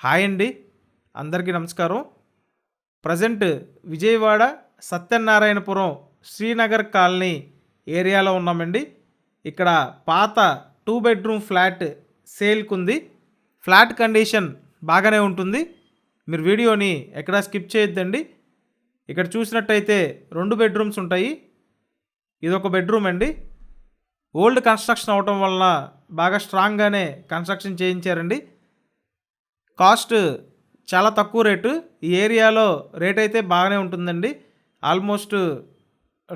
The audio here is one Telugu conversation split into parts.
హాయ్ అండి, అందరికీ నమస్కారం. ప్రజెంట్ విజయవాడ సత్యనారాయణపురం శ్రీనగర్ కాలనీ ఏరియాలో ఉన్నామండి. ఇక్కడ పాత 2 బెడ్రూమ్ ఫ్లాట్ సేల్కి ఉంది. ఫ్లాట్ కండిషన్ బాగానే ఉంటుంది. మీరు వీడియోని ఎక్కడా స్కిప్ చేయొద్దండి. ఇక్కడ చూసినట్టయితే 2 బెడ్రూమ్స్ ఉంటాయి. ఇదొక బెడ్రూమ్ అండి. ఓల్డ్ కన్స్ట్రక్షన్ అవటం వలన బాగా స్ట్రాంగ్గానే కన్స్ట్రక్షన్ చేయించారండి. కాస్ట్ చాలా తక్కువ రేటు. ఈ ఏరియాలో రేట్ అయితే బాగానే ఉంటుందండి. ఆల్మోస్ట్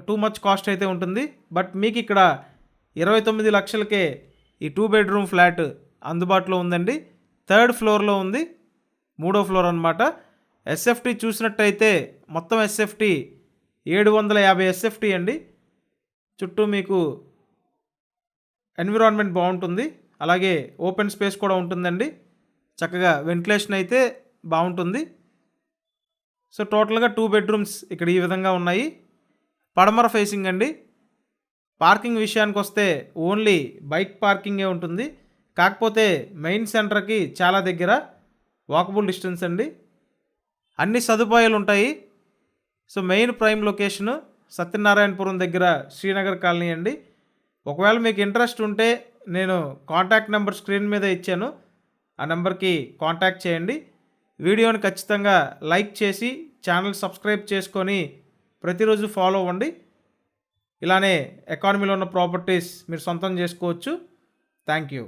టూ మచ్ కాస్ట్ అయితే ఉంటుంది. బట్ మీకు ఇక్కడ 29 లక్షలకే ఈ 2 బెడ్రూమ్ ఫ్లాట్ అందుబాటులో ఉందండి. 3rd ఫ్లోర్లో ఉంది, 3వ ఫ్లోర్ అనమాట. ఎస్ఎఫ్టీ చూసినట్టయితే మొత్తం ఎస్ఎఫ్టీ 750 ఎస్ఎఫ్టీ అండి. చుట్టూ మీకు ఎన్విరాన్మెంట్ బాగుంటుంది, అలాగే ఓపెన్ స్పేస్ కూడా ఉంటుందండి. చక్కగా వెంటిలేషన్ అయితే బాగుంటుంది. సో టోటల్గా 2 బెడ్రూమ్స్ ఇక్కడ ఈ విధంగా ఉన్నాయి. పడమర ఫేసింగ్ అండి. పార్కింగ్ విషయానికి వస్తే ఓన్లీ బైక్ పార్కింగే ఉంటుంది. కాకపోతే మెయిన్ సెంటర్కి చాలా దగ్గర, వాకబుల్ డిస్టెన్స్ అండి. అన్ని సదుపాయాలు ఉంటాయి. So main prime location Satyanarayanapuram దగ్గర శ్రీనగర్ కాలనీ అండి. ఒకవేళ మీకు ఇంట్రెస్ట్ ఉంటే నేను కాంటాక్ట్ నెంబర్ స్క్రీన్ మీద ఇచ్చాను, ఆ నెంబర్కి కాంటాక్ట్ చేయండి. వీడియోని ఖచ్చితంగా లైక్ చేసి ఛానల్ సబ్స్క్రైబ్ చేసుకొని ప్రతిరోజు ఫాలో అవ్వండి. ఇలానే ఎకానమీలో ఉన్న ప్రాపర్టీస్ మీరు సొంతం చేసుకోవచ్చు. Thank you.